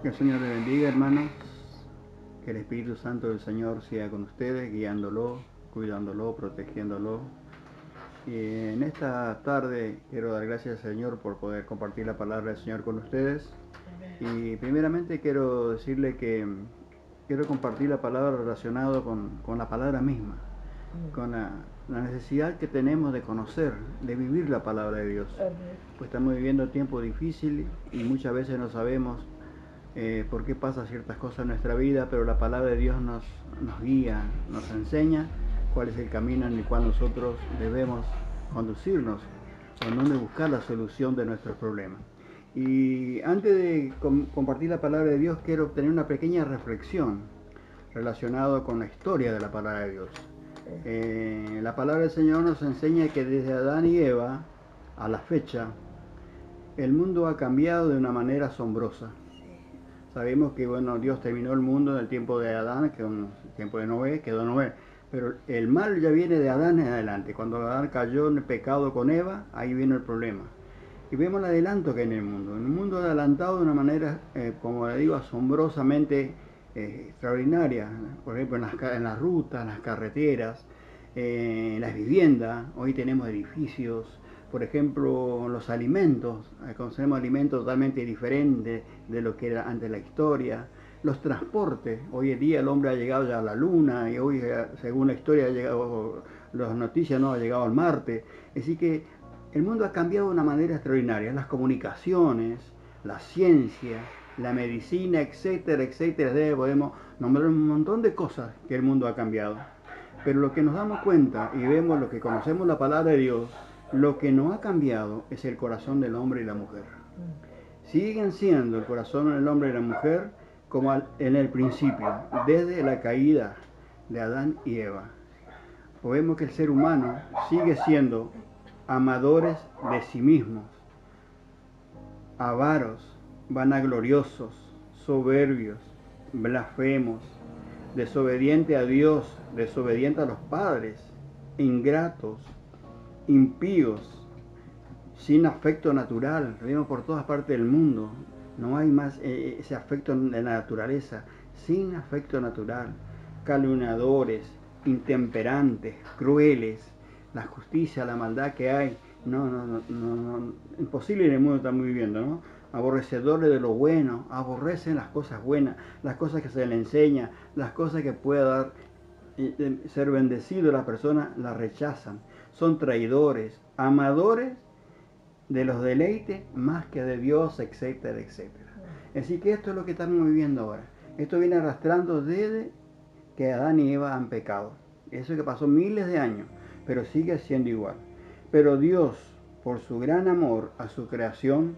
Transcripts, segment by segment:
Que el Señor le bendiga, hermanos. Que el Espíritu Santo del Señor sea con ustedes, guiándolo, cuidándolo, protegiéndolo. Y en esta tarde quiero dar gracias al Señor por poder compartir la palabra del Señor con ustedes. Y primeramente quiero decirle que quiero compartir la palabra relacionada con la palabra misma, con la necesidad que tenemos de conocer, de vivir la palabra de Dios. Pues estamos viviendo tiempos difíciles y muchas veces no sabemos por qué pasa ciertas cosas en nuestra vida, pero la palabra de Dios nos guía, nos enseña cuál es el camino en el cual nosotros debemos conducirnos, en donde buscar la solución de nuestros problemas. Y antes de compartir la palabra de Dios, quiero tener una pequeña reflexión relacionada con la historia de la palabra de Dios. La palabra del Señor nos enseña que desde Adán y Eva a la fecha, el mundo ha cambiado de una manera asombrosa. Sabemos que Dios terminó el mundo en el tiempo de Adán, que en el tiempo de Noé, quedó Noé. Pero el mal ya viene de Adán en adelante. Cuando Adán cayó en el pecado con Eva, ahí vino el problema. Y vemos el adelanto que hay en el mundo. En el mundo adelantado de una manera, como le digo, asombrosamente extraordinaria. Por ejemplo, en las rutas, en las carreteras, en las viviendas. Hoy tenemos edificios. Por ejemplo, los alimentos, conocemos alimentos totalmente diferentes de lo que era antes la historia. Los transportes, hoy en día el hombre ha llegado ya a la luna y hoy, según la historia, ha llegado, las noticias no ha llegado al Marte. Así que el mundo ha cambiado de una manera extraordinaria. Las comunicaciones, la ciencia, la medicina, etcétera, etcétera. Podemos nombrar un montón de cosas que el mundo ha cambiado. Pero lo que nos damos cuenta y vemos, lo que conocemos la palabra de Dios, lo que no ha cambiado es el corazón del hombre y la mujer. Siguen siendo el corazón del hombre y la mujer como en el principio, desde la caída de Adán y Eva. Vemos que el ser humano sigue siendo amadores de sí mismos, avaros, vanagloriosos, soberbios, blasfemos, desobediente a Dios, desobediente a los padres, ingratos, impíos, sin afecto natural. Lo vemos por todas partes del mundo. No hay más ese afecto en la naturaleza, sin afecto natural. Calumniadores, intemperantes, crueles, la justicia, la maldad que hay. No, imposible en el mundo estamos viviendo, ¿no? Aborrecedores de lo bueno, aborrecen las cosas buenas, las cosas que se les enseña, las cosas que pueda dar ser bendecido las personas, las rechazan. Son traidores, amadores de los deleites más que de Dios, etcétera, etcétera. Así que esto es lo que estamos viviendo ahora. Esto viene arrastrando desde que Adán y Eva han pecado. Eso que pasó miles de años, pero sigue siendo igual. Pero Dios, por su gran amor a su creación,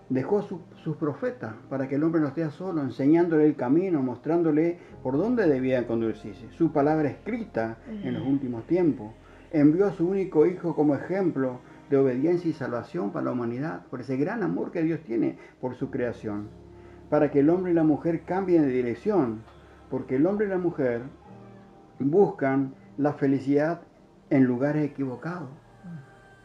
dejó sus profetas para que el hombre no esté solo, enseñándole el camino, mostrándole por dónde debía conducirse. Su palabra escrita en los últimos tiempos. Envió a su único hijo como ejemplo de obediencia y salvación para la humanidad, por ese gran amor que Dios tiene por su creación, para que el hombre y la mujer cambien de dirección, porque el hombre y la mujer buscan la felicidad en lugares equivocados.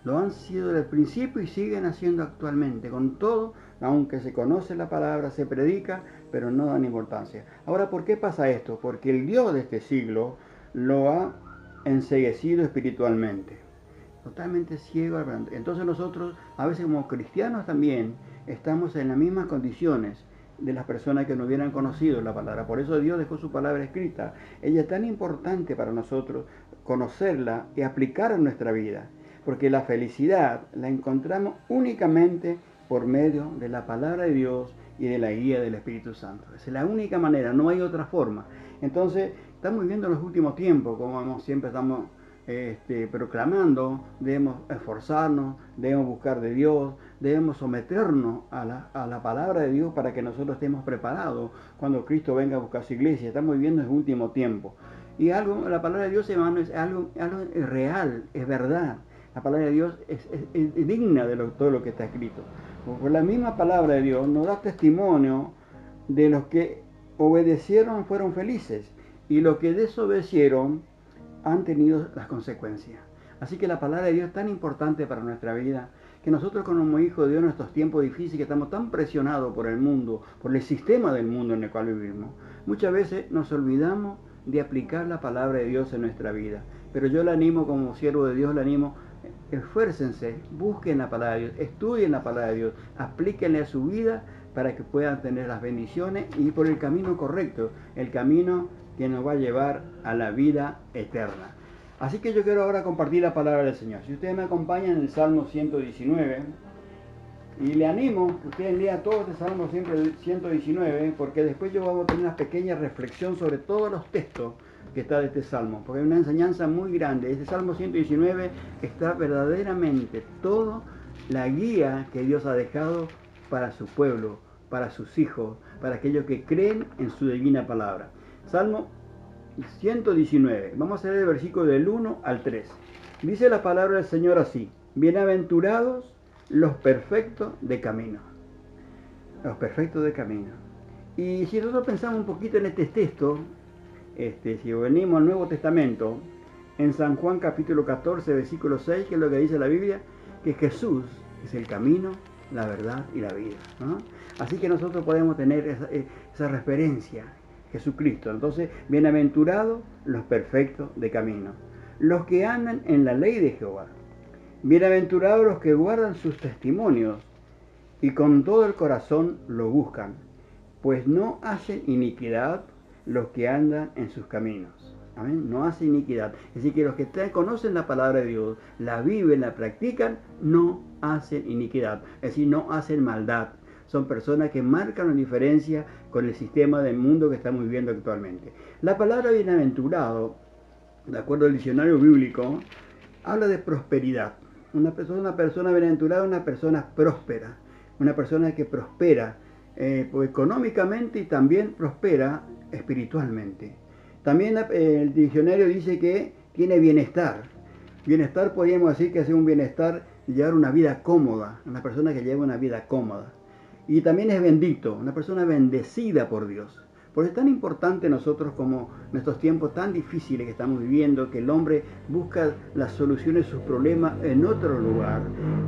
Lo han sido desde el principio y siguen haciendo actualmente. Con todo, aunque se conoce la palabra, se predica, pero no dan importancia. Ahora, ¿por qué pasa esto? Porque el Dios de este siglo lo ha enceguecido espiritualmente. Totalmente ciego. Entonces nosotros, a veces como cristianos también, estamos en las mismas condiciones de las personas que no hubieran conocido la palabra. Por eso Dios dejó su palabra escrita. Ella es tan importante para nosotros conocerla y aplicarla en nuestra vida. Porque la felicidad la encontramos únicamente por medio de la palabra de Dios y de la guía del Espíritu Santo. Esa es la única manera, no hay otra forma. Entonces, estamos viviendo en los últimos tiempos, como siempre estamos proclamando, debemos esforzarnos, debemos buscar de Dios, debemos someternos a la palabra de Dios para que nosotros estemos preparados cuando Cristo venga a buscar su iglesia. Estamos viviendo en el último tiempo. Y la palabra de Dios, hermano, es algo real, es verdad. La palabra de Dios es digna de todo lo que está escrito. Por la misma palabra de Dios nos da testimonio de los que obedecieron fueron felices y los que desobedecieron han tenido las consecuencias. Así que la palabra de Dios es tan importante para nuestra vida que nosotros como hijos de Dios en estos tiempos difíciles, que estamos tan presionados por el mundo, por el sistema del mundo en el cual vivimos, muchas veces nos olvidamos de aplicar la palabra de Dios en nuestra vida. Pero yo le animo, como siervo de Dios, le animo, esfuércense, busquen la palabra de Dios, estudien la palabra de Dios, aplíquenle a su vida para que puedan tener las bendiciones y por el camino correcto, el camino que nos va a llevar a la vida eterna. Así que yo quiero ahora compartir la palabra del Señor. Si ustedes me acompañan en el Salmo 119, y le animo que ustedes lean todo este Salmo 119, porque después yo voy a tener una pequeña reflexión sobre todos los textos que está de este Salmo, porque hay una enseñanza muy grande. Este Salmo 119 está verdaderamente toda la guía que Dios ha dejado para su pueblo, para sus hijos, para aquellos que creen en su divina palabra. Salmo 119, vamos a leer el versículo del 1 al 3. Dice la palabra del Señor así: bienaventurados los perfectos de camino. Los perfectos de camino. Y si nosotros pensamos un poquito en este texto, si venimos al Nuevo Testamento, en San Juan capítulo 14, versículo 6, que es lo que dice la Biblia, que Jesús es el camino, la verdad y la vida, ¿no? Así que nosotros podemos tener esa referencia, Jesucristo. Entonces, bienaventurados los perfectos de camino, los que andan en la ley de Jehová. Bienaventurados los que guardan sus testimonios y con todo el corazón lo buscan, pues no hacen iniquidad los que andan en sus caminos. Amén. No hacen iniquidad. Es decir, que los que conocen la palabra de Dios, la viven, la practican, no hacen iniquidad. Es decir, no hacen maldad. Son personas que marcan la diferencia con el sistema del mundo que estamos viviendo actualmente. La palabra bienaventurado, de acuerdo al diccionario bíblico, habla de prosperidad. Una persona bienaventurada es una persona próspera, una persona que prospera económicamente y también prospera espiritualmente. También el diccionario dice que tiene bienestar. Bienestar podríamos decir que es un bienestar de llevar una vida cómoda, una persona que lleva una vida cómoda. Y también es bendito, una persona bendecida por Dios. Por eso es tan importante nosotros, como en estos tiempos tan difíciles que estamos viviendo, que el hombre busca las soluciones de sus problemas en otro lugar.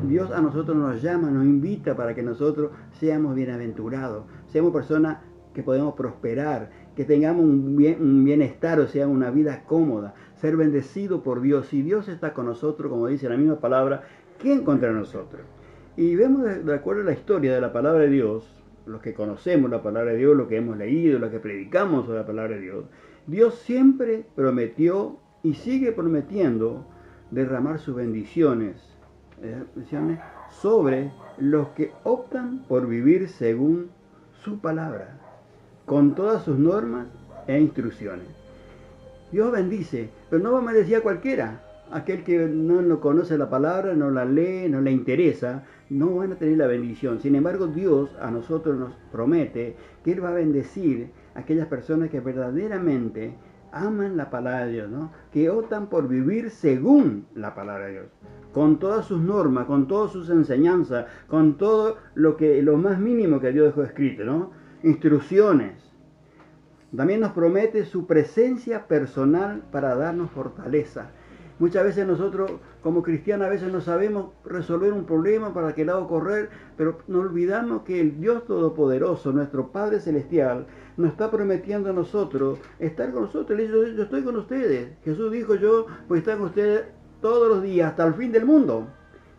Dios a nosotros nos llama, nos invita para que nosotros seamos bienaventurados, seamos personas que podemos prosperar, que tengamos un bienestar, o sea, una vida cómoda, ser bendecido por Dios. Si Dios está con nosotros, como dice la misma palabra, ¿quién contra nosotros? Y vemos de acuerdo a la historia de la palabra de Dios, los que conocemos la palabra de Dios, lo que hemos leído, lo que predicamos sobre la palabra de Dios, Dios siempre prometió y sigue prometiendo derramar sus bendiciones sobre los que optan por vivir según su palabra, con todas sus normas e instrucciones. Dios bendice, pero no va a bendecir a cualquiera. Aquel que no conoce la palabra, no la lee, no le interesa, no van a tener la bendición. Sin embargo, Dios a nosotros nos promete que Él va a bendecir a aquellas personas que verdaderamente aman la palabra de Dios, ¿no? Que optan por vivir según la palabra de Dios, con todas sus normas, con todas sus enseñanzas, con todo lo más mínimo que Dios dejó escrito, ¿no? Instrucciones. También nos promete su presencia personal para darnos fortaleza. Muchas veces nosotros como cristianos a veces no sabemos resolver un problema, para qué lado correr, pero nos olvidamos que el Dios Todopoderoso, nuestro Padre Celestial, nos está prometiendo a nosotros estar con nosotros. Él dice: yo estoy con ustedes. Jesús dijo: yo voy a estar con ustedes todos los días hasta el fin del mundo.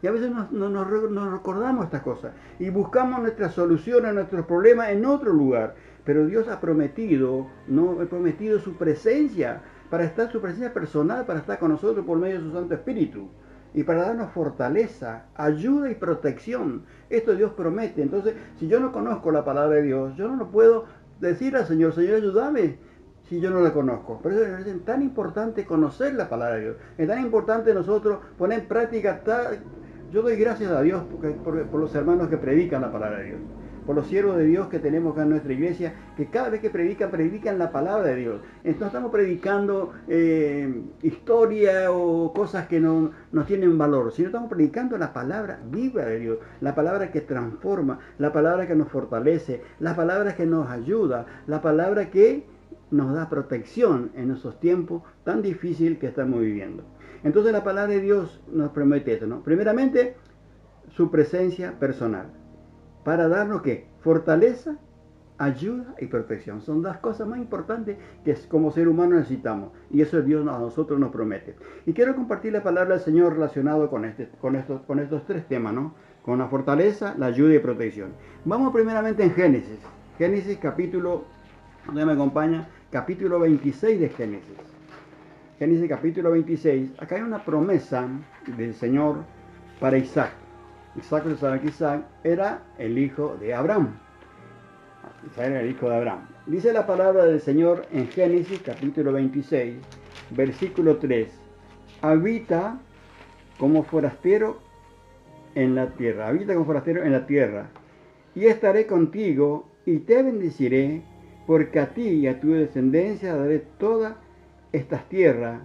Y a veces nos recordamos estas cosas y buscamos nuestras soluciones, nuestros problemas en otro lugar. Pero Dios ha prometido su presencia, para estar, su presencia personal, para estar con nosotros por medio de su Santo Espíritu y para darnos fortaleza, ayuda y protección. Esto Dios promete. Entonces, si yo no conozco la palabra de Dios, yo no lo puedo decir al Señor: Señor, ayúdame, si yo no la conozco. Por eso es tan importante conocer la palabra de Dios. Es tan importante nosotros poner en práctica. Yo doy gracias a Dios por los hermanos que predican la palabra de Dios, por los siervos de Dios que tenemos acá en nuestra iglesia, que cada vez que predican la palabra de Dios. No estamos predicando historia o cosas que no tienen valor, sino estamos predicando la palabra viva de Dios, la palabra que transforma, la palabra que nos fortalece, la palabra que nos ayuda, la palabra que nos da protección en esos tiempos tan difíciles que estamos viviendo. Entonces la palabra de Dios nos promete esto, ¿no? Primeramente, su presencia personal. Para darnos ¿qué? Fortaleza, ayuda y protección. Son las cosas más importantes que como ser humano necesitamos. Y eso Dios a nosotros nos promete. Y quiero compartir la palabra del Señor relacionado con estos tres temas, ¿no? Con la fortaleza, la ayuda y protección. Vamos primeramente en Génesis. Génesis capítulo, ¿dónde me acompaña? Capítulo 26 de Génesis. Génesis capítulo 26. Acá hay una promesa del Señor para Isaac. Isaac era el hijo de Abraham. Isaac era el hijo de Abraham. Dice la palabra del Señor en Génesis capítulo 26, versículo 3. Habita como forastero en la tierra. Habita como forastero en la tierra. Y estaré contigo y te bendeciré, porque a ti y a tu descendencia daré todas estas tierras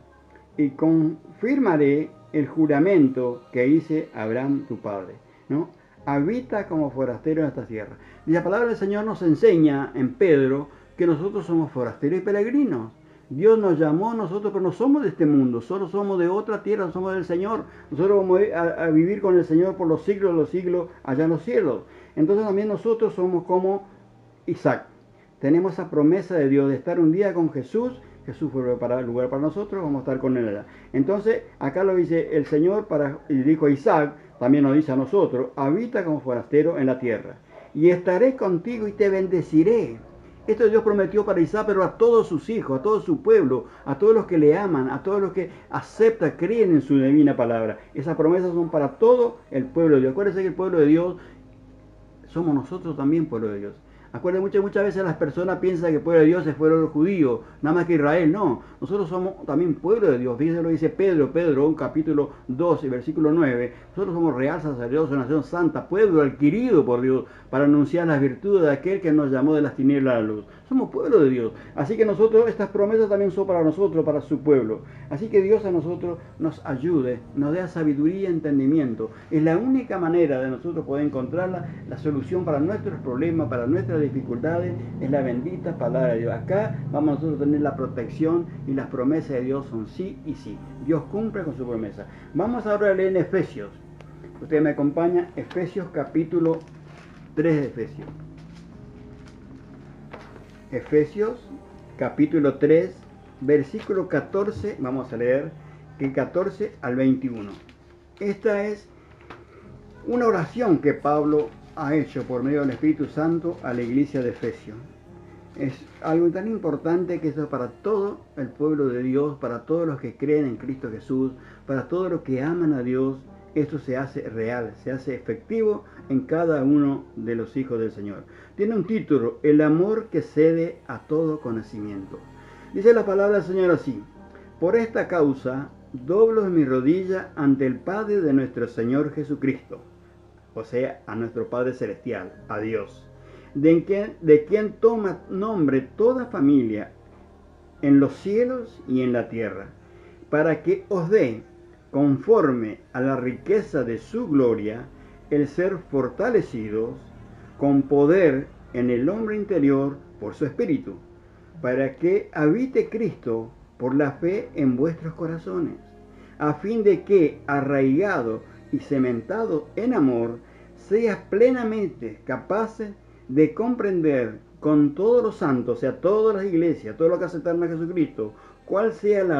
y confirmaré el juramento que hice a Abraham tu padre, ¿no? Habita como forastero en esta tierra. Y la palabra del Señor nos enseña en Pedro que nosotros somos forasteros y peregrinos. Dios nos llamó a nosotros, pero no somos de este mundo, solo somos de otra tierra, somos del Señor. Nosotros vamos a vivir con el Señor por los siglos de los siglos allá en los cielos. Entonces también nosotros somos como Isaac. Tenemos esa promesa de Dios de estar un día con Jesús. Jesús fue preparado el lugar para nosotros, vamos a estar con él allá. Entonces, acá lo dice el Señor y dijo a Isaac, también nos dice a nosotros, habita como forastero en la tierra. Y estaré contigo y te bendeciré. Esto Dios prometió para Isaac, pero a todos sus hijos, a todo su pueblo, a todos los que le aman, a todos los que aceptan, creen en su divina palabra. Esas promesas son para todo el pueblo de Dios. Acuérdense que el pueblo de Dios somos nosotros también, pueblo de Dios. Acuérdense, muchas veces las personas piensan que el pueblo de Dios es pueblo judío, nada más que Israel. No, nosotros somos también pueblo de Dios. Fíjense lo que dice Pedro, en capítulo 12, versículo 9. Nosotros somos real sacerdocio, nación santa, pueblo adquirido por Dios, para anunciar las virtudes de aquel que nos llamó de las tinieblas a la luz. Somos pueblo de Dios. Así que nosotros, estas promesas también son para nosotros, para su pueblo. Así que Dios a nosotros nos ayude, nos dé sabiduría y entendimiento. Es la única manera de nosotros poder encontrar la solución para nuestros problemas, para nuestras dificultades, es la bendita palabra de Dios. Acá vamos nosotros a tener la protección y las promesas de Dios son sí y sí. Dios cumple con su promesa. Vamos ahora a leer en Efesios. Usted me acompaña, Efesios capítulo 3 de Efesios. Efesios capítulo 3, versículo 14, vamos a leer que 14 al 21. Esta es una oración que Pablo ha hecho por medio del Espíritu Santo a la iglesia de Efesios. Es algo tan importante que eso es para todo el pueblo de Dios, para todos los que creen en Cristo Jesús, para todos los que aman a Dios. Esto se hace real, se hace efectivo en cada uno de los hijos del Señor. Tiene un título, el amor que cede a todo conocimiento. Dice la palabra del Señor así: por esta causa doblo mi rodilla ante el Padre de nuestro Señor Jesucristo, o sea, a nuestro Padre Celestial, a Dios, de quien toma nombre toda familia en los cielos y en la tierra, para que os dé, conforme a la riqueza de su gloria, el ser fortalecidos con poder en el hombre interior por su espíritu, para que habite Cristo por la fe en vuestros corazones, a fin de que, arraigado y cementado en amor, seas plenamente capaces de comprender con todos los santos, o sea, todas las iglesias, todo lo que aceptaron a Jesucristo, cuál sea la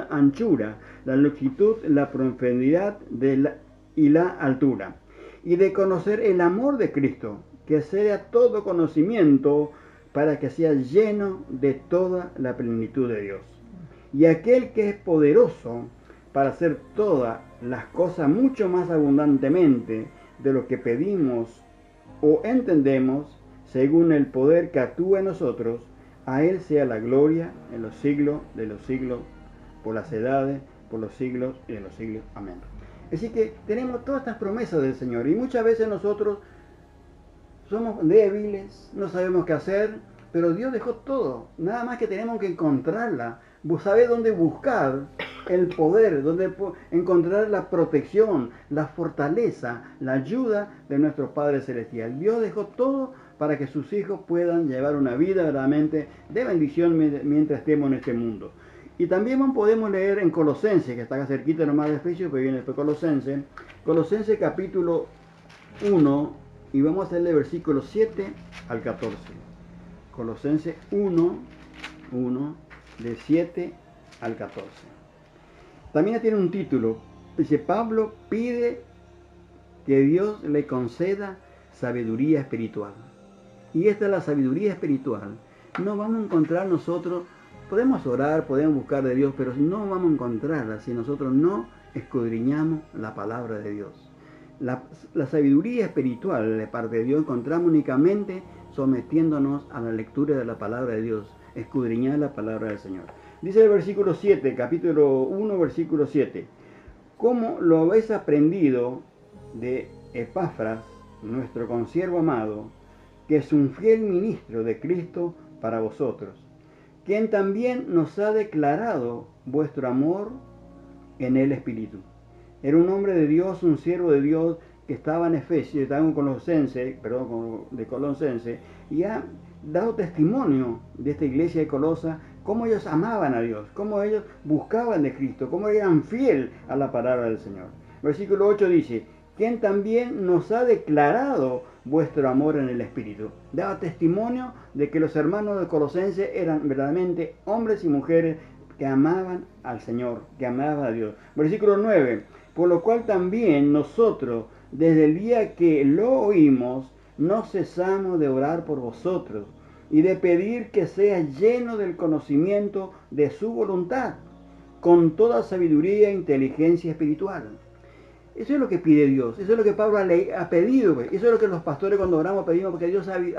anchura, la longitud, la profundidad y la altura, y de conocer el amor de Cristo, que sea todo conocimiento, para que sea lleno de toda la plenitud de Dios. Y aquel que es poderoso para hacer todas las cosas mucho más abundantemente de lo que pedimos o entendemos, según el poder que actúa en nosotros, a Él sea la gloria en los siglos de los siglos, por las edades, por los siglos y de los siglos. Amén. Así que tenemos todas estas promesas del Señor, y muchas veces nosotros somos débiles, no sabemos qué hacer, pero Dios dejó todo. Nada más que tenemos que encontrarla. Saber dónde buscar el poder, dónde encontrar la protección, la fortaleza, la ayuda de nuestro Padre Celestial. Dios dejó todo para que sus hijos puedan llevar una vida verdaderamente de bendición mientras estemos en este mundo. Y también podemos leer en Colosenses, que está acá cerquita nomás de Efesios, pero viene después Colosenses. Colosenses capítulo 1, y vamos a leer versículos 7 al 14. Colosenses 1, de 7 al 14. También tiene un título. Dice, Pablo pide que Dios le conceda sabiduría espiritual. Y esta es la sabiduría espiritual. No vamos a encontrar nosotros, podemos orar, podemos buscar de Dios, pero no vamos a encontrarla si nosotros no escudriñamos la palabra de Dios. La sabiduría espiritual de parte de Dios encontramos únicamente sometiéndonos a la lectura de la palabra de Dios, escudriñar la palabra del Señor. Dice el versículo 7, capítulo 1, versículo 7. ¿Cómo lo habéis aprendido de Epafras, nuestro consiervo amado, que es un fiel ministro de Cristo para vosotros, quien también nos ha declarado vuestro amor en el Espíritu? Era un hombre de Dios, un siervo de Dios que estaba en Efesios, estaba en Colosense, y ha dado testimonio de esta iglesia de Colosa, cómo ellos amaban a Dios, cómo ellos buscaban de Cristo, cómo eran fieles a la palabra del Señor. Versículo 8 dice, quien también nos ha declarado vuestro amor en el Espíritu. Daba testimonio de que los hermanos de Colosenses eran verdaderamente hombres y mujeres que amaban al Señor, que amaban a Dios. Versículo 9, por lo cual también nosotros, desde el día que lo oímos, no cesamos de orar por vosotros y de pedir que sea lleno del conocimiento de su voluntad, con toda sabiduría e inteligencia espiritual. Eso es lo que pide Dios, eso es lo que Pablo ha pedido, eso es lo que los pastores cuando oramos pedimos, porque Dios abre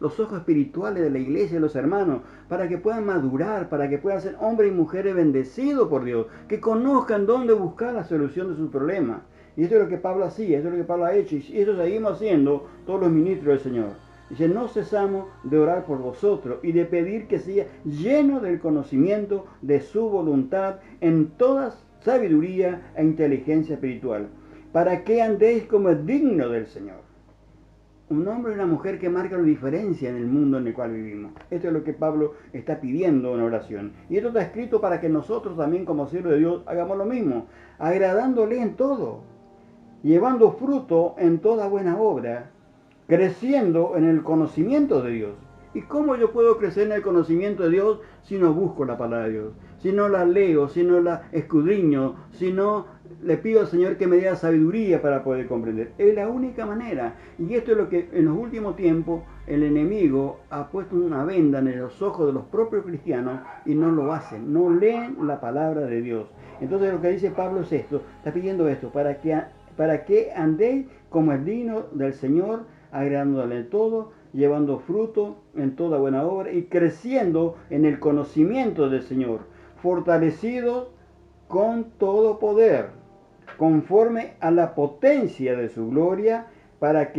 los ojos espirituales de la iglesia, de los hermanos, para que puedan madurar, para que puedan ser hombres y mujeres bendecidos por Dios, que conozcan dónde buscar la solución de sus problemas. Y eso es lo que Pablo hacía, eso es lo que Pablo ha hecho, y eso seguimos haciendo todos los ministros del Señor. Dice, no cesamos de orar por vosotros y de pedir que sea lleno del conocimiento de su voluntad en todas sabiduría e inteligencia espiritual, para que andéis como es digno del Señor. Un hombre y una mujer que marcan la diferencia en el mundo en el cual vivimos. Esto es lo que Pablo está pidiendo en oración. Y esto está escrito para que nosotros también como siervos de Dios hagamos lo mismo, agradándole en todo, llevando fruto en toda buena obra, creciendo en el conocimiento de Dios. ¿Y cómo yo puedo crecer en el conocimiento de Dios si no busco la palabra de Dios? Si no la leo, si no la escudriño, si no le pido al Señor que me dé sabiduría para poder comprender. Es la única manera. Y esto es lo que en los últimos tiempos el enemigo ha puesto una venda en los ojos de los propios cristianos y no lo hacen, no leen la palabra de Dios. Entonces lo que dice Pablo es esto, está pidiendo esto, para que andéis como es digno del Señor, agradándole en todo, llevando fruto en toda buena obra y creciendo en el conocimiento del Señor, fortalecidos con todo poder, conforme a la potencia de su gloria, para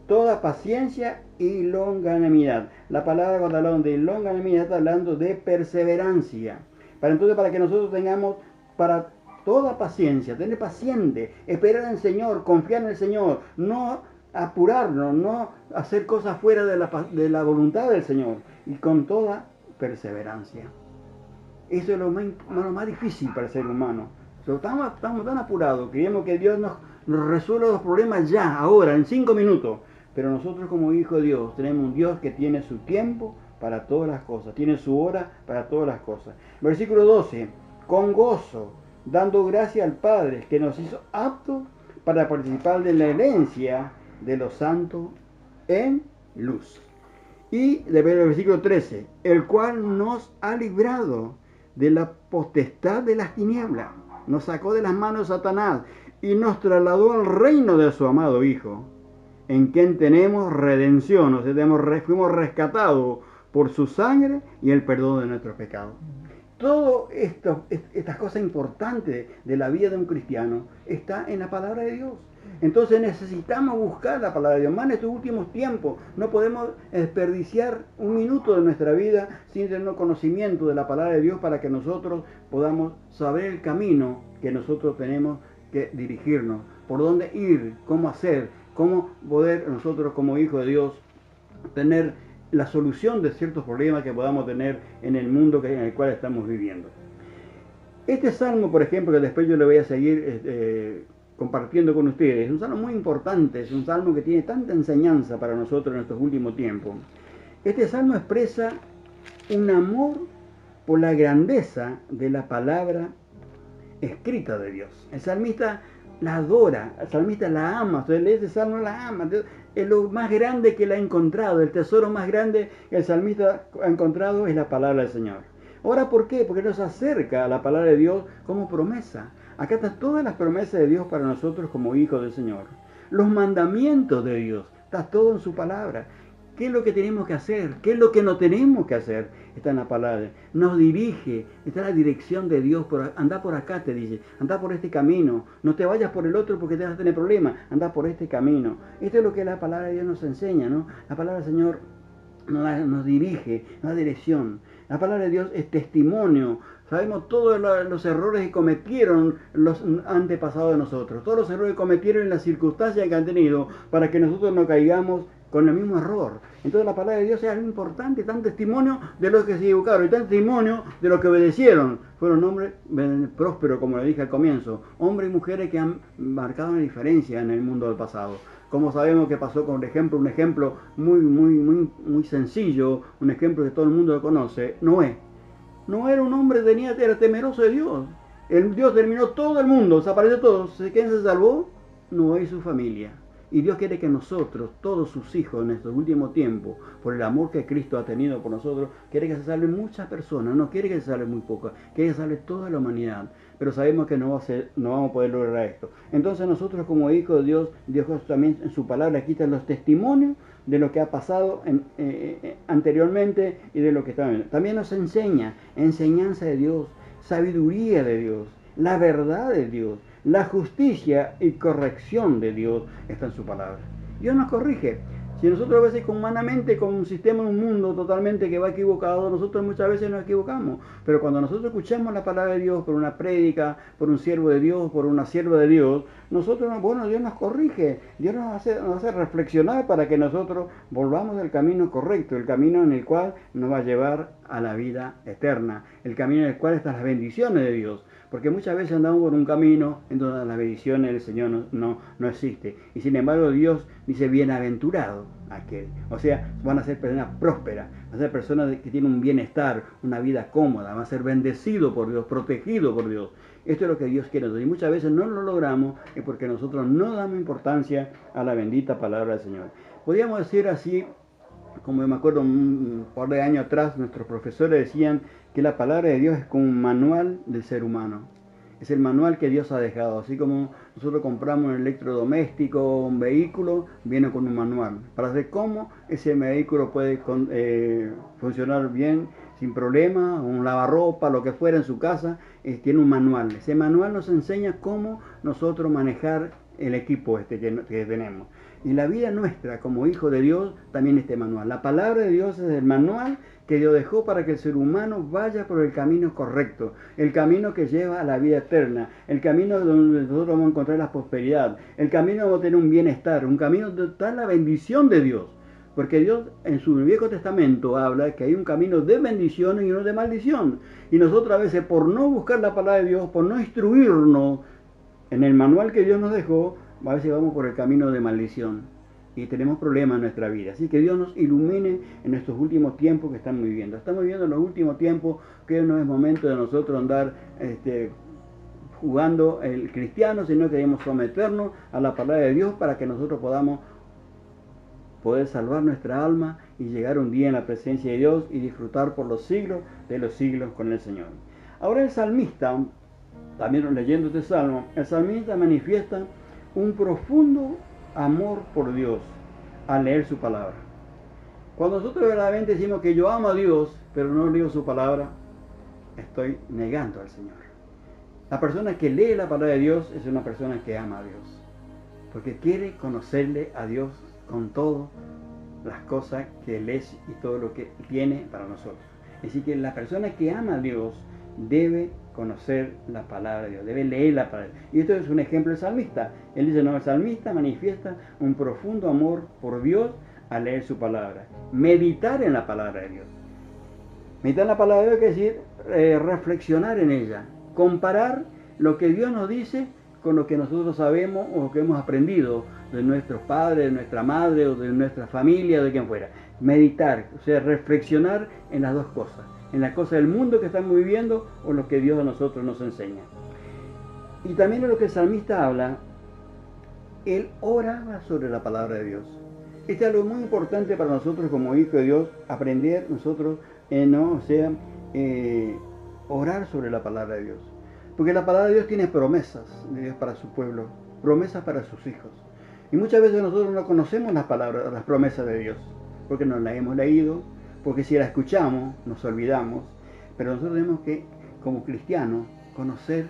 toda paciencia y longanimidad. La palabra cuando hablamos de longanimidad está hablando de perseverancia. Para que nosotros tengamos para toda paciencia, tener paciente, esperar en el Señor, confiar en el Señor, no apurarnos, no hacer cosas fuera de la voluntad del Señor, y con toda perseverancia. Eso es lo más difícil para el ser humano. Estamos tan apurados, queremos que Dios nos resuelva los problemas ya, ahora, en 5 minutos. Pero nosotros como hijos de Dios tenemos un Dios que tiene su tiempo para todas las cosas, tiene su hora para todas las cosas. Versículo 12, con gozo, dando gracias al Padre que nos hizo aptos para participar de la herencia de los santos en luz. Y el versículo 13, el cual nos ha librado de la potestad de las tinieblas, nos sacó de las manos de Satanás y nos trasladó al reino de su amado Hijo, en quien tenemos redención, o sea, fuimos rescatados por su sangre y el perdón de nuestros pecados. Todo estas cosas importantes de la vida de un cristiano está en la palabra de Dios. Entonces necesitamos buscar la palabra de Dios. Más en estos últimos tiempos no podemos desperdiciar un minuto de nuestra vida sin tener conocimiento de la palabra de Dios para que nosotros podamos saber el camino que nosotros tenemos que dirigirnos, por dónde ir, cómo hacer, cómo poder nosotros como hijos de Dios tener la solución de ciertos problemas que podamos tener en el mundo en el cual estamos viviendo. Este salmo, por ejemplo, que después yo le voy a seguir compartiendo con ustedes, es un salmo muy importante, es un salmo que tiene tanta enseñanza para nosotros en estos últimos tiempos. Este salmo expresa un amor por la grandeza de la palabra escrita de Dios. El salmista la adora, el salmista la ama, usted lee ese salmo, la ama. Es lo más grande que él ha encontrado, el tesoro más grande que el salmista ha encontrado es la palabra del Señor. Ahora, ¿por qué? Porque nos acerca a la palabra de Dios como promesa. Acá están todas las promesas de Dios para nosotros como hijos del Señor. Los mandamientos de Dios, está todo en su palabra. ¿Qué es lo que tenemos que hacer? ¿Qué es lo que no tenemos que hacer? Está en la palabra. Nos dirige, está en la dirección de Dios. Anda por acá, te dice. Anda por este camino. No te vayas por el otro porque te vas a tener problemas. Anda por este camino. Esto es lo que la palabra de Dios nos enseña, ¿no? La palabra del Señor nos dirige, nos da dirección. La palabra de Dios es testimonio. Sabemos todos los errores que cometieron los antepasados de nosotros. Todos los errores que cometieron en las circunstancias que han tenido para que nosotros no caigamos con el mismo error. Entonces la palabra de Dios es algo importante, tan testimonio de los que se equivocaron y tan testimonio de los que obedecieron. Fueron hombres prósperos, como le dije al comienzo, hombres y mujeres que han marcado una diferencia en el mundo del pasado. Como sabemos que pasó con un ejemplo muy sencillo, un ejemplo que todo el mundo lo conoce, Noé. Noé era un hombre, era temeroso de Dios. Dios terminó todo el mundo, desapareció todo. ¿Quién se salvó? Noé y su familia. Y Dios quiere que nosotros, todos sus hijos en estos últimos tiempos, por el amor que Cristo ha tenido por nosotros, quiere que se salven muchas personas, no quiere que se salven muy pocas, quiere que se salve toda la humanidad. Pero sabemos que no vamos a poder lograr esto. Entonces nosotros como hijos de Dios, Dios también en su palabra quita los testimonios de lo que ha pasado anteriormente y de lo que está viendo. También nos enseña enseñanza de Dios, sabiduría de Dios, la verdad de Dios. La justicia y corrección de Dios está en su palabra. Dios nos corrige. Si nosotros a veces humanamente, con un sistema, un mundo totalmente que va equivocado, nosotros muchas veces nos equivocamos. Pero cuando nosotros escuchamos la palabra de Dios por una prédica, por un siervo de Dios, por una sierva de Dios, nosotros, Dios nos corrige. Dios nos hace reflexionar para que nosotros volvamos al camino correcto, el camino en el cual nos va a llevar a la vida eterna, el camino en el cual están las bendiciones de Dios. Porque muchas veces andamos por un camino en donde las bendiciones del Señor no existe. Y sin embargo Dios dice bienaventurado aquel. O sea, van a ser personas prósperas, van a ser personas que tienen un bienestar, una vida cómoda, van a ser bendecidos por Dios, protegidos por Dios. Esto es lo que Dios quiere. Y muchas veces no lo logramos es porque nosotros no damos importancia a la bendita palabra del Señor. Podríamos decir así, como me acuerdo un par de años atrás, nuestros profesores decían que la palabra de Dios es como un manual del ser humano. Es el manual que Dios ha dejado. Así como nosotros compramos un electrodoméstico, un vehículo, viene con un manual. Para saber cómo ese vehículo puede funcionar bien, sin problema, un lavarropa, lo que fuera en su casa, tiene un manual. Ese manual nos enseña cómo nosotros manejar el equipo que tenemos. Y la vida nuestra como hijo de Dios también este manual. La palabra de Dios es el manual que Dios dejó para que el ser humano vaya por el camino correcto, el camino que lleva a la vida eterna, el camino donde nosotros vamos a encontrar la prosperidad, el camino donde vamos a tener un bienestar, un camino donde está la bendición de Dios. Porque Dios en su Viejo Testamento habla que hay un camino de bendición y uno de maldición. Y nosotros a veces por no buscar la palabra de Dios, por no instruirnos en el manual que Dios nos dejó, a veces vamos por el camino de maldición y tenemos problemas en nuestra vida. Así que Dios nos ilumine en estos últimos tiempos que estamos viviendo. Estamos viviendo en los últimos tiempos que no es momento de nosotros andar jugando el cristiano, sino que debemos someternos a la palabra de Dios para que nosotros podamos poder salvar nuestra alma y llegar un día en la presencia de Dios y disfrutar por los siglos de los siglos con el Señor. Ahora el salmista, también leyendo este salmo, el salmista manifiesta un profundo amor por Dios al leer su palabra. Cuando nosotros verdaderamente decimos que yo amo a Dios, pero no leo su palabra, estoy negando al Señor. La persona que lee la palabra de Dios es una persona que ama a Dios, porque quiere conocerle a Dios con todas las cosas que Él es y todo lo que tiene para nosotros. Así que la persona que ama a Dios debe conocer la palabra de Dios, debe leer la palabra. Y esto es un ejemplo del salmista. Él dice, no, el salmista manifiesta un profundo amor por Dios a leer su palabra. Meditar en la palabra de Dios. Meditar en la palabra de Dios quiere decir reflexionar en ella. Comparar lo que Dios nos dice con lo que nosotros sabemos o lo que hemos aprendido de nuestros padres, de nuestra madre o de nuestra familia o de quien fuera. Meditar, o sea, reflexionar en las dos cosas. En las cosas del mundo que estamos viviendo o lo que Dios a nosotros nos enseña. Y también en lo que el salmista habla, él oraba sobre la palabra de Dios. Esto es algo muy importante para nosotros como hijos de Dios, aprender nosotros, orar sobre la palabra de Dios. Porque la palabra de Dios tiene promesas de Dios para su pueblo, promesas para sus hijos. Y muchas veces nosotros no conocemos las palabras, las promesas de Dios, porque no las hemos leído, porque si la escuchamos nos olvidamos. Pero nosotros tenemos que, como cristianos, conocer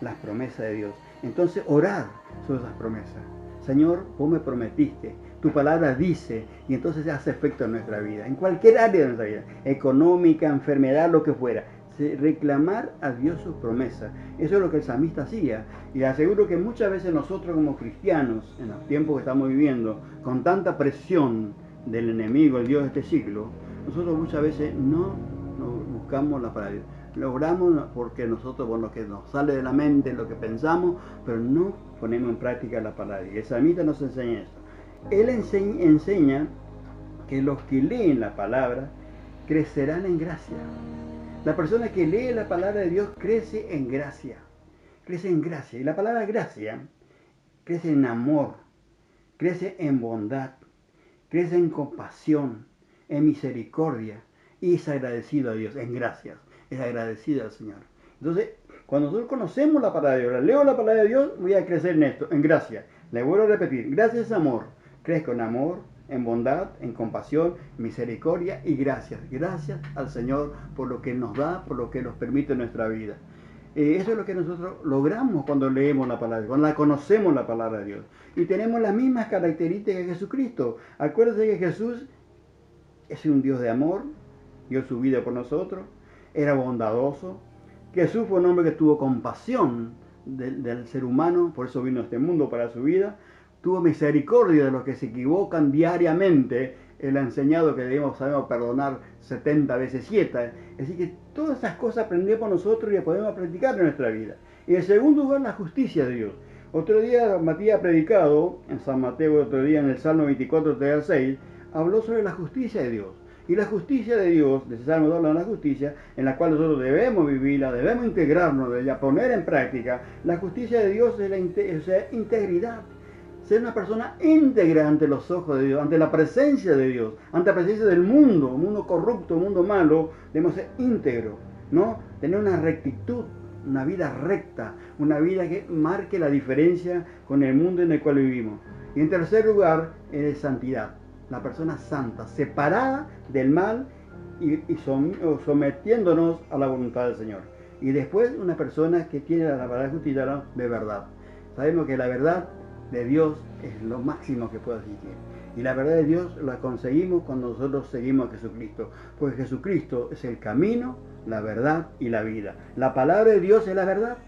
las promesas de Dios. Entonces orar sobre esas promesas. Señor, vos me prometiste, tu palabra dice, y entonces hace efecto en nuestra vida, en cualquier área de nuestra vida, económica, enfermedad, lo que fuera. Reclamar a Dios sus promesas. Eso es lo que el salmista hacía. Y aseguro que muchas veces nosotros como cristianos, en los tiempos que estamos viviendo, con tanta presión del enemigo, el Dios de este siglo, nosotros muchas veces no buscamos la palabra de Dios. Logramos porque nosotros, por lo que nos sale de la mente, lo que pensamos, pero no ponemos en práctica la palabra. Y el salmista nos enseña eso. Él enseña que los que leen la palabra crecerán en gracia. La persona que lee la palabra de Dios crece en gracia. Crece en gracia. Y la palabra gracia crece en amor, crece en bondad, crece en compasión, en misericordia. Y es agradecido a Dios, en gracias. Es agradecido al Señor. Entonces, cuando nosotros conocemos la palabra de Dios, leo la palabra de Dios, voy a crecer en esto, en gracia. Le vuelvo a repetir, gracia es amor. Crezco en amor, en bondad, en compasión, misericordia y gracias. Gracias al Señor por lo que nos da, por lo que nos permite en nuestra vida. Eso es lo que nosotros logramos cuando leemos la palabra, cuando la conocemos la palabra de Dios. Y tenemos las mismas características que Jesucristo. Acuérdense que Jesús es un Dios de amor, dio su vida por nosotros, era bondadoso. Jesús fue un hombre que tuvo compasión del ser humano, por eso vino a este mundo para su vida. Tuvo misericordia de los que se equivocan diariamente. Él ha enseñado que debemos perdonar 70 veces 7. Así que todas esas cosas aprendemos nosotros y las podemos practicar en nuestra vida. Y en segundo lugar, la justicia de Dios. Otro día Matías ha predicado, en San Mateo, otro día en el Salmo 24, 3 al 6, habló sobre la justicia de Dios. Y la justicia de Dios, de ese Salmo habla de la justicia, en la cual nosotros debemos vivirla, debemos integrarnos de ella, poner en práctica. La justicia de Dios es la integridad. Ser una persona íntegra ante los ojos de Dios, ante la presencia de Dios, ante la presencia del mundo corrupto, mundo malo, debemos ser íntegros, ¿no? Tener una rectitud, una vida recta, una vida que marque la diferencia con el mundo en el cual vivimos. Y en tercer lugar, es santidad, la persona santa, separada del mal y sometiéndonos a la voluntad del Señor. Y después, una persona que tiene la palabra de justicia de verdad. Sabemos que la verdad de Dios es lo máximo que puede existir. Y la verdad de Dios la conseguimos cuando nosotros seguimos a Jesucristo. Porque Jesucristo es el camino, la verdad y la vida. La palabra de Dios es la verdad.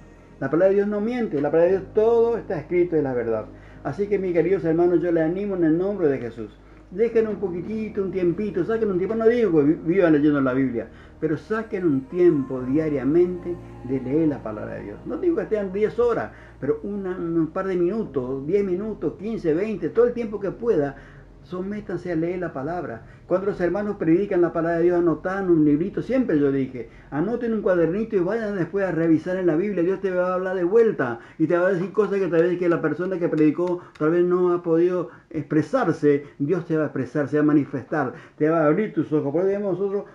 La palabra de Dios no miente. La palabra de Dios todo está escrito en la verdad. Así que mis queridos hermanos, yo les animo en el nombre de Jesús. Dejen un poquitito, un tiempito, saquen un tiempo, no digo que vivan leyendo la Biblia, pero saquen un tiempo diariamente de leer la palabra de Dios. No digo que estén 10 horas, pero un par de minutos, 10 minutos, 15, 20, todo el tiempo que pueda, sométanse a leer la palabra. Cuando los hermanos predican la palabra de Dios, anotan un librito, siempre yo dije, anoten un cuadernito y vayan después a revisar en la Biblia. Dios te va a hablar de vuelta y te va a decir cosas que tal vez que la persona que predicó tal vez no ha podido expresarse. Dios te va a expresar, se va a manifestar, te va a abrir tus ojos. Por eso nosotros,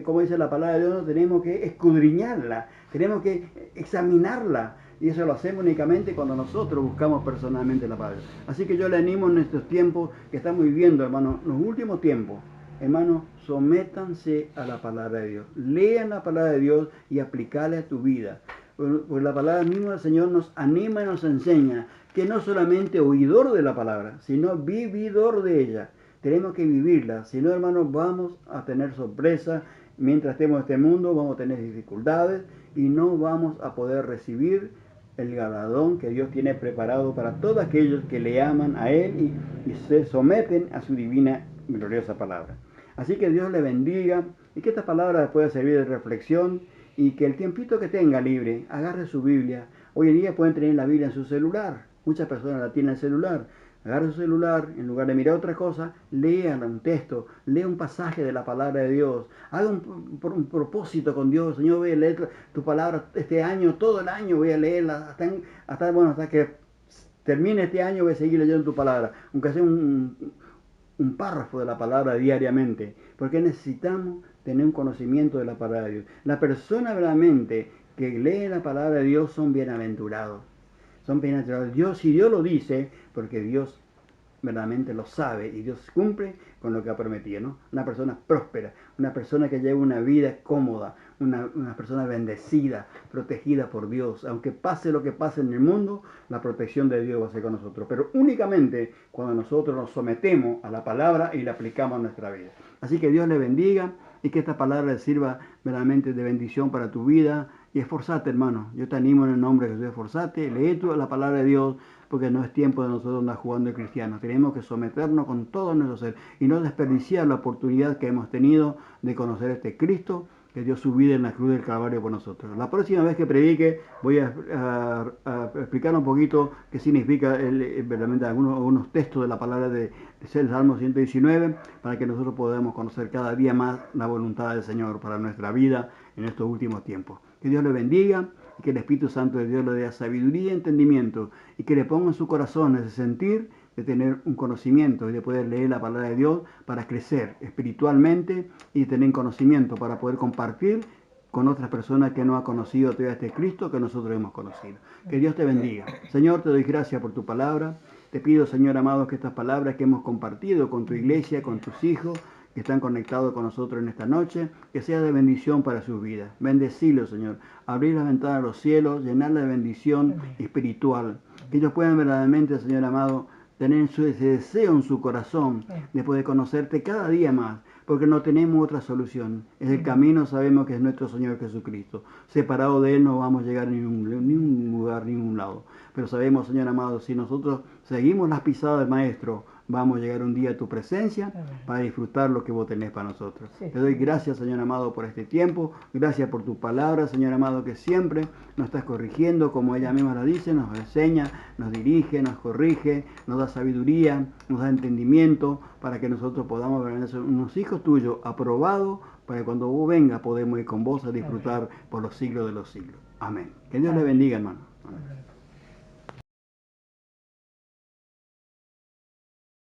como dice la palabra de Dios, tenemos que escudriñarla, tenemos que examinarla. Y eso lo hacemos únicamente cuando nosotros buscamos personalmente la palabra. Así que yo le animo en estos tiempos que estamos viviendo, hermanos, los últimos tiempos. Hermanos, sométanse a la palabra de Dios. Lean la palabra de Dios y aplicarla a tu vida. Pues la palabra misma del Señor nos anima y nos enseña que no solamente oidor de la palabra, sino vividor de ella. Tenemos que vivirla. Si no, hermanos, vamos a tener sorpresas. Mientras estemos en este mundo, vamos a tener dificultades y no vamos a poder recibir el galardón que Dios tiene preparado para todos aquellos que le aman a Él y se someten a su divina gloriosa palabra. Así que Dios le bendiga y que esta palabra pueda servir de reflexión y que el tiempito que tenga libre, agarre su Biblia. Hoy en día pueden tener la Biblia en su celular. Muchas personas la tienen en el celular. Agarre su celular, en lugar de mirar otra cosa, lea un texto, lea un pasaje de la palabra de Dios. Haga un propósito con Dios. Señor, voy a leer tu palabra este año, todo el año voy a leerla, hasta que termine este año voy a seguir leyendo tu palabra. Aunque sea un párrafo de la palabra diariamente, porque necesitamos tener un conocimiento de la palabra de Dios. La persona verdaderamente que lee la palabra de Dios son bienaventurados. Son bienaventurados. Si Dios lo dice, porque Dios verdaderamente lo sabe y Dios cumple con lo que ha prometido, ¿no? Una persona próspera, una persona que lleva una vida cómoda, una persona bendecida, protegida por Dios. Aunque pase lo que pase en el mundo, la protección de Dios va a ser con nosotros, pero únicamente cuando nosotros nos sometemos a la palabra y la aplicamos a nuestra vida. Así que Dios le bendiga y que esta palabra le sirva verdaderamente de bendición para tu vida. Y esforzate, hermano. Yo te animo en el nombre de Jesús, esforzate, lee tú la palabra de Dios, porque no es tiempo de nosotros andar jugando de cristianos. Tenemos que someternos con todo nuestro ser y no desperdiciar la oportunidad que hemos tenido de conocer a este Cristo que dio su vida en la cruz del Calvario por nosotros. La próxima vez que predique voy a explicar un poquito qué significa verdaderamente algunos textos de la palabra de el Salmo 119, para que nosotros podamos conocer cada día más la voluntad del Señor para nuestra vida en estos últimos tiempos. Que Dios le bendiga y que el Espíritu Santo de Dios le dé sabiduría y entendimiento y que le ponga en su corazón ese sentir de tener un conocimiento y de poder leer la palabra de Dios para crecer espiritualmente y tener conocimiento para poder compartir con otras personas que no han conocido todavía este Cristo que nosotros hemos conocido. Que Dios te bendiga. Señor, te doy gracias por tu palabra. Te pido, Señor amado, que estas palabras que hemos compartido con tu iglesia, con tus hijos, que están conectados con nosotros en esta noche, que sea de bendición para sus vidas. Bendecirlos, Señor. Abrir las ventanas de los cielos, llenarla de bendición espiritual. Que ellos puedan verdaderamente, Señor amado, tener ese deseo en su corazón de poder conocerte cada día más, porque no tenemos otra solución. En el camino sabemos que es nuestro Señor Jesucristo. Separado de Él no vamos a llegar a ningún lugar, ningún lado. Pero sabemos, Señor amado, si nosotros seguimos las pisadas del Maestro, vamos a llegar un día a tu presencia para disfrutar lo que vos tenés para nosotros. Te doy gracias, Señor amado, por este tiempo. Gracias por tu palabra, Señor amado, que siempre nos estás corrigiendo, como ella misma lo dice, nos enseña, nos dirige, nos corrige, nos da sabiduría, nos da entendimiento, para que nosotros podamos ser unos hijos tuyos aprobados, para que cuando vos vengas podemos ir con vos a disfrutar por los siglos de los siglos. Amén. Que Dios le bendiga, hermano. Amén.